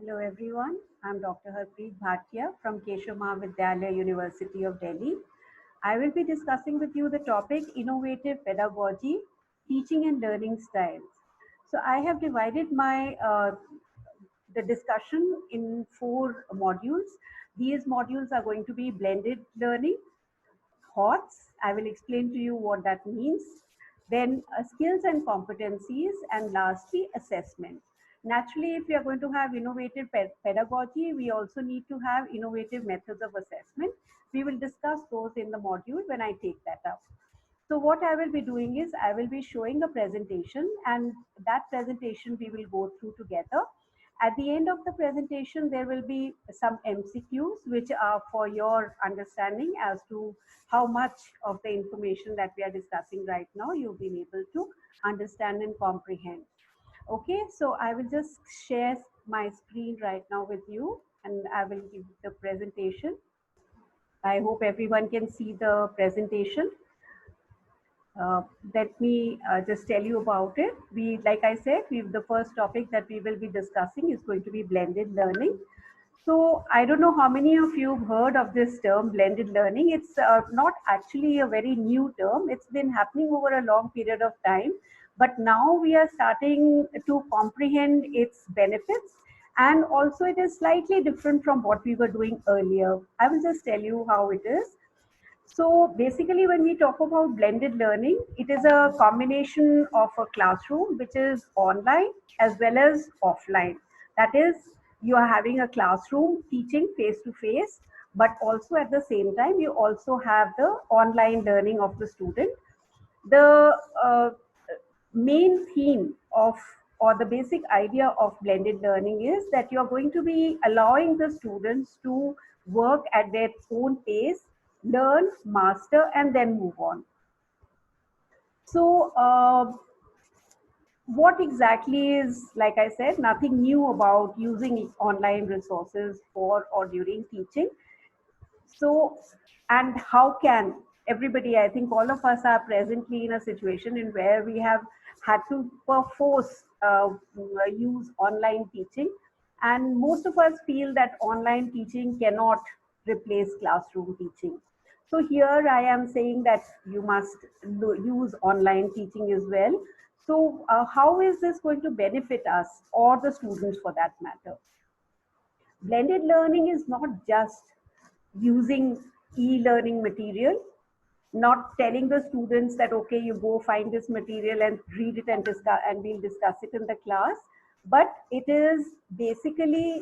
Hello everyone, I'm Dr. Harpreet Bhatia from Keshav Mahavidyalaya, University of Delhi. I will be discussing with you the topic Innovative Pedagogy, Teaching and Learning Styles. So I have divided the discussion in four modules. These modules are going to be blended learning, thoughts. I will explain to you what that means. Then skills and competencies, and lastly, assessment. Naturally, if we are going to have innovative pedagogy, we also need to have innovative methods of assessment. We will discuss those in the module when I take that up. So what I will be doing is I will be showing a presentation, and that presentation we will go through together. At the end of the presentation, there will be some MCQs which are for your understanding as to how much of the information that we are discussing right now you've been able to understand and comprehend. Okay, so I will just share my screen right now with you and I will give the presentation. I hope everyone can see the presentation. Uh, Let me just tell you about it. Like I said, the first topic that we will be discussing is going to be blended learning. So I don't know how many of you have heard of this term, blended learning. It's not actually a very new term. It's been happening over a long period of time, but now we are starting to comprehend its benefits. And also, it is slightly different from what we were doing earlier. I will just tell you how it is. So basically, when we talk about blended learning, it is a combination of a classroom which is online as well as offline. That is, you are having a classroom teaching face to face, but also at the same time, you also have the online learning of the student. The main theme of or the basic idea of blended learning is that you're going to be allowing the students to work at their own pace, learn, master, and then move on. So, what exactly is, like I said, nothing new about using online resources for or during teaching. So, and how can everybody, I think all of us are presently in a situation in where we have had to perforce use online teaching. And most of us feel that online teaching cannot replace classroom teaching. So here I am saying that you must use online teaching as well. So how is this going to benefit us or the students for that matter? Blended learning is not just using e-learning material, not telling the students that okay, you go find this material and read it and discuss and we'll discuss it in the class, but it is basically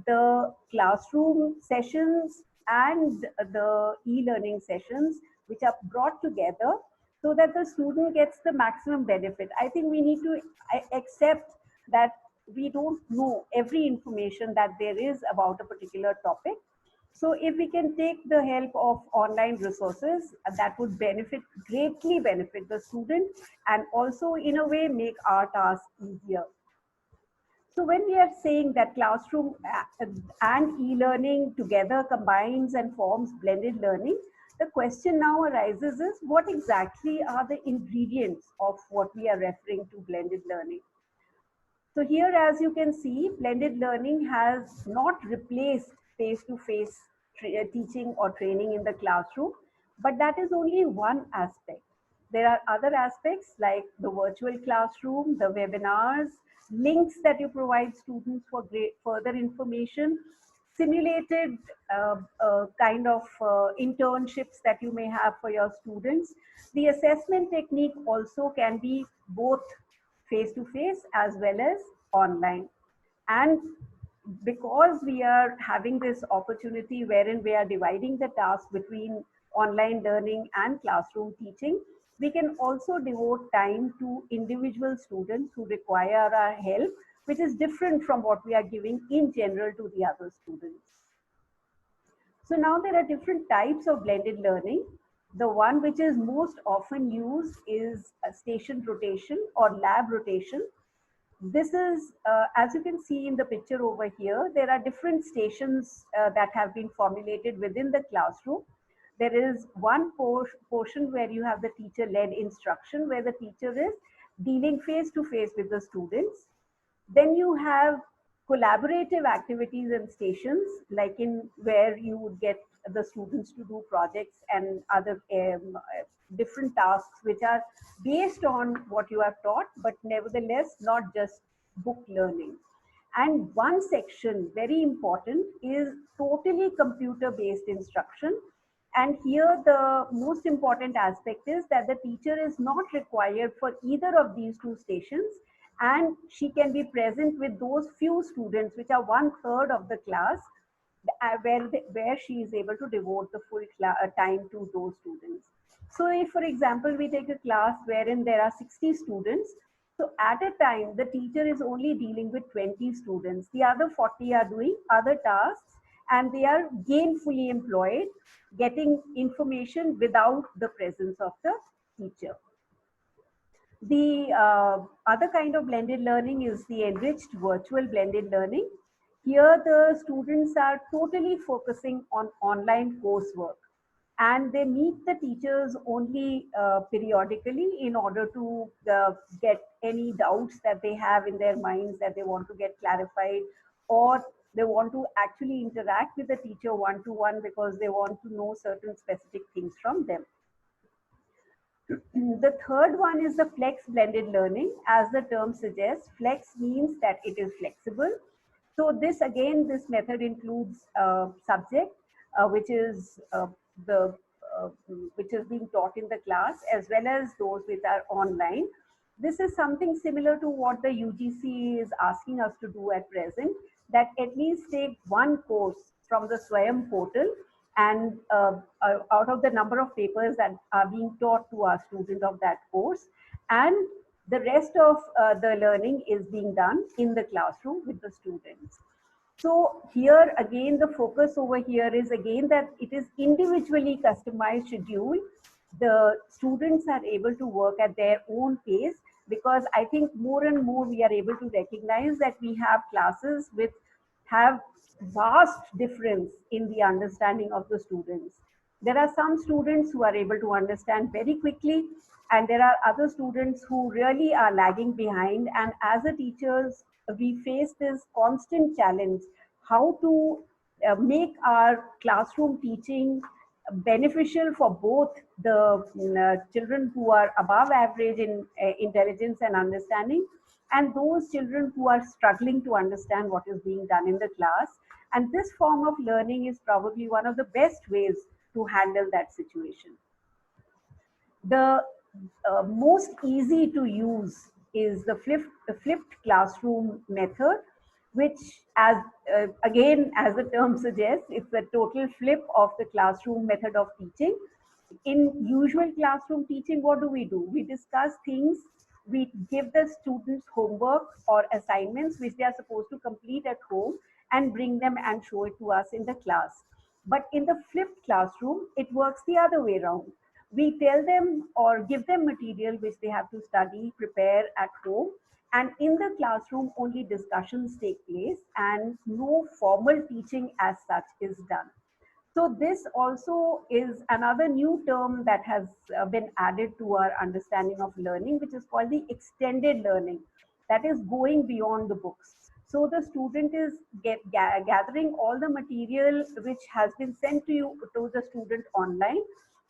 the classroom sessions and the e-learning sessions which are brought together so that the student gets the maximum benefit. I think we need to accept that we don't know every information that there is about a particular topic. So if we can take the help of online resources, that would greatly benefit the student and also in a way make our task easier. So when we are saying that classroom and e-learning together combines and forms blended learning, the question now arises is what exactly are the ingredients of what we are referring to blended learning? So here, as you can see, blended learning has not replaced face-to-face teaching or training in the classroom, but that is only one aspect. There are other aspects like the virtual classroom, the webinars, links that you provide students for further information, simulated kind of internships that you may have for your students. The assessment technique also can be both face to face as well as online. And because we are having this opportunity wherein we are dividing the task between online learning and classroom teaching, we can also devote time to individual students who require our help, which is different from what we are giving in general to the other students. So now there are different types of blended learning. The one which is most often used is station rotation or lab rotation. This is, as you can see in the picture over here, there are different stations that have been formulated within the classroom. There is one portion where you have the teacher-led instruction, where the teacher is dealing face to face with the students. Then you have collaborative activities and stations, like in where you would get the students to do projects and other different tasks which are based on what you have taught, but nevertheless not just book learning. And one section, very important, is totally computer based instruction. And here the most important aspect is that the teacher is not required for either of these two stations, and she can be present with those few students, which are 1/3 of the class, where she is able to devote the full time to those students. So if, for example, we take a class wherein there are 60 students, so at a time, the teacher is only dealing with 20 students. The other 40 are doing other tasks, and they are gainfully employed, getting information without the presence of the teacher. The other kind of blended learning is the enriched virtual blended learning. Here, the students are totally focusing on online coursework, and they meet the teachers only periodically in order to get any doubts that they have in their minds that they want to get clarified, or they want to actually interact with the teacher one to one because they want to know certain specific things from them. The third one is the flex blended learning. As the term suggests, flex means that it is flexible. So this again, this method includes subject, which is the which is being taught in the class, as well as those which are online. This is something similar to what the UGC is asking us to do at present, that at least take one course from the SWAYAM portal, and out of the number of papers that are being taught to our students of that course, and the rest of the learning is being done in the classroom with the students. So here again, the focus over here is again that it is individually customized schedule. The students are able to work at their own pace, because I think more and more we are able to recognize that we have classes with have vast difference in the understanding of the students. There are some students who are able to understand very quickly, and there are other students who really are lagging behind. And as a teachers, we face this constant challenge how to make our classroom teaching beneficial for both the children who are above average in intelligence and understanding, and those children who are struggling to understand what is being done in the class. And this form of learning is probably one of the best ways to handle that situation. The most easy to use is the flipped classroom method, which, as again, as the term suggests, it's a total flip of the classroom method of teaching. In usual classroom teaching, what do? We discuss things, we give the students homework or assignments which they are supposed to complete at home and bring them and show it to us in the class. But in the flipped classroom, it works the other way around. We tell them or give them material which they have to study, prepare at home, and in the classroom only discussions take place and no formal teaching as such is done. So this also is another new term that has been added to our understanding of learning, which is called the extended learning, that is going beyond the books. So the student is gathering all the material which has been sent to you, to the student online,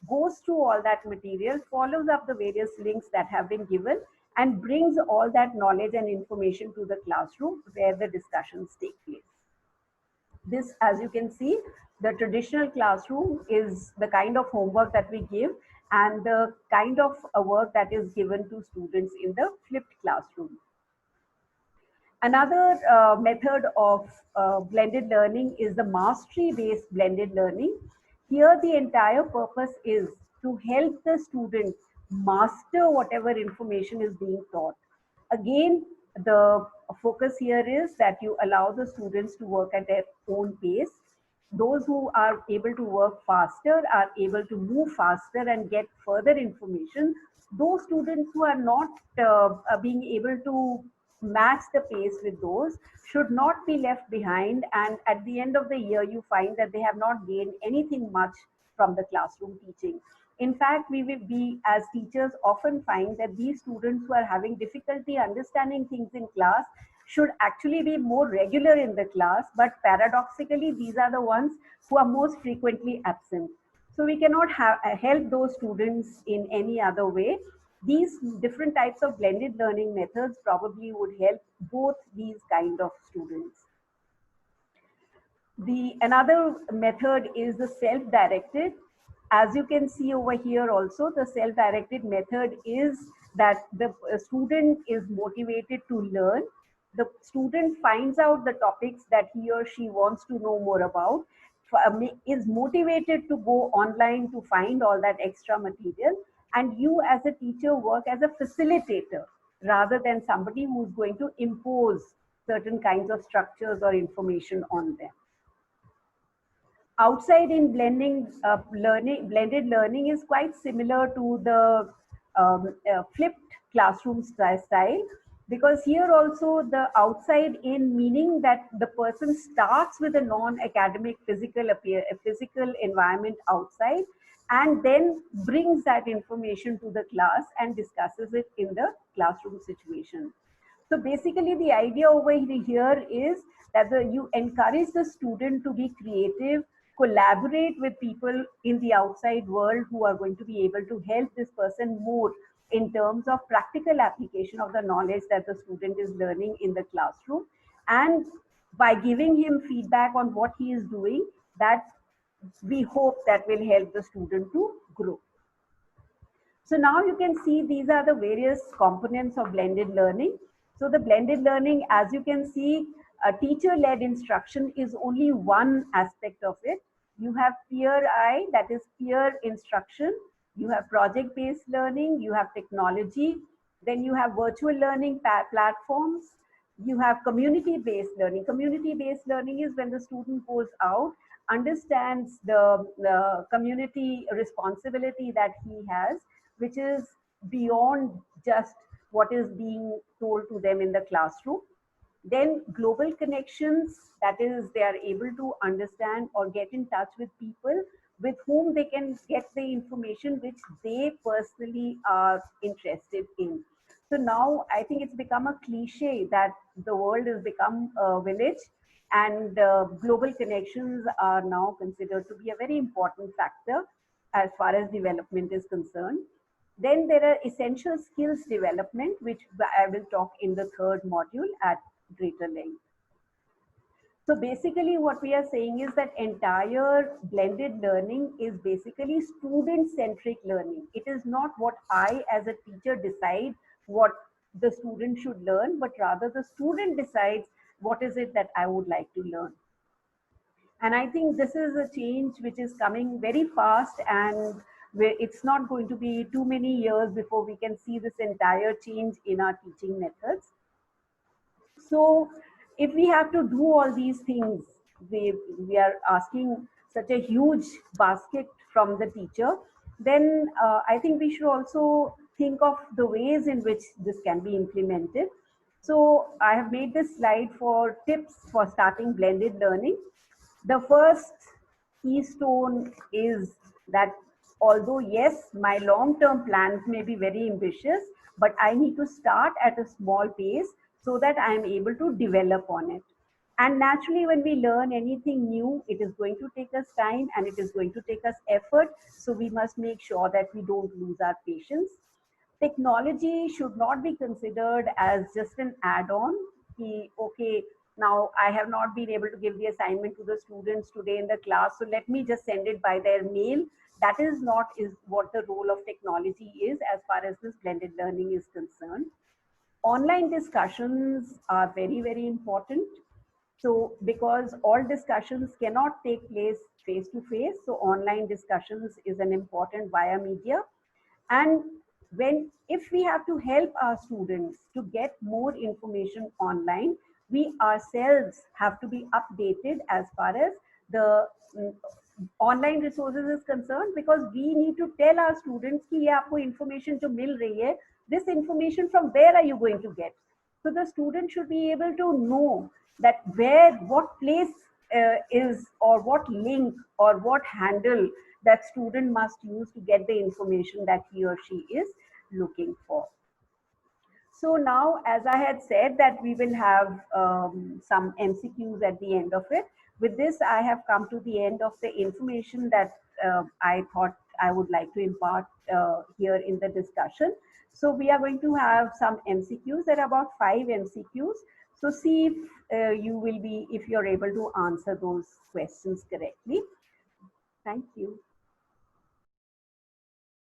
goes through all that material, follows up the various links that have been given, and brings all that knowledge and information to the classroom where the discussions take place. This, as you can see, the traditional classroom is the kind of homework that we give and the kind of work that is given to students in the flipped classroom. Another method of blended learning is the mastery-based blended learning. Here, the entire purpose is to help the student master whatever information is being taught. Again, the focus here is that you allow the students to work at their own pace. Those who are able to work faster are able to move faster and get further information. Those students who are not being able to match the pace with those should not be left behind, and at the end of the year you find that they have not gained anything much from the classroom teaching. In fact, we as teachers often find that these students who are having difficulty understanding things in class should actually be more regular in the class, but paradoxically, these are the ones who are most frequently absent. So we cannot help those students in any other way. These different types of blended learning methods probably would help both these kind of students. The another method is the self-directed. As you can see over here also, the self-directed method is that the student is motivated to learn. The student finds out the topics that he or she wants to know more about, is motivated to go online to find all that extra material, and you as a teacher work as a facilitator rather than somebody who's going to impose certain kinds of structures or information on them. Outside in blended learning is quite similar to the flipped classroom style, because here also the outside in meaning that the person starts with a non-academic physical environment outside, and then brings that information to the class and discusses it in the classroom situation. So basically the idea over here is that you encourage the student to be creative, collaborate with people in the outside world who are going to be able to help this person more in terms of practical application of the knowledge that the student is learning in the classroom. And by giving him feedback on what he is doing, that we hope that will help the student to grow. So now you can see these are the various components of blended learning. So the blended learning, as you can see, a teacher-led instruction is only one aspect of it. You have peer-eye, that is peer instruction. You have project-based learning, you have technology, then you have virtual learning platforms, you have community-based learning. Community-based learning is when the student goes out, understands the community responsibility that he has, which is beyond just what is being told to them in the classroom. Then global connections, that is, they are able to understand or get in touch with people with whom they can get the information which they personally are interested in. So now I think it's become a cliche that the world has become a village, and global connections are now considered to be a very important factor as far as development is concerned. Then there are essential skills development, which I will talk in the third module at greater length. So basically what we are saying is that entire blended learning is basically student-centric learning. It is not what I as a teacher decide what the student should learn, but rather the student decides what is it that I would like to learn. And I think this is a change which is coming very fast, and it's not going to be too many years before we can see this entire change in our teaching methods. So if we have to do all these things, we are asking such a huge basket from the teacher, then I think we should also think of the ways in which this can be implemented. So I have made this slide for tips for starting blended learning. The first keystone is that although yes, my long-term plans may be very ambitious, but I need to start at a small pace so that I am able to develop on it. And naturally, when we learn anything new, it is going to take us time and it is going to take us effort. So we must make sure that we don't lose our patience. Technology should not be considered as just an add-on. Okay, now I have not been able to give the assignment to the students today in the class, so let me just send it by their mail. That is not what the role of technology is as far as this blended learning is concerned. Online discussions are very, very important. So because all discussions cannot take place face to face, so online discussions is an important via media. And if we have to help our students to get more information online, we ourselves have to be updated as far as the online resources is concerned, because we need to tell our students कि ये आपको information जो मिल रही है, this information from where are you going to get? So the student should be able to know that what place is, or what link or what handle that student must use to get the information that he or she is looking for. So now, as I had said, that we will have some MCQs at the end of it. With this, I have come to the end of the information that I thought I would like to impart here in the discussion. So we are going to have some MCQs. There are about 5 MCQs. So see if if you're able to answer those questions correctly. Thank you.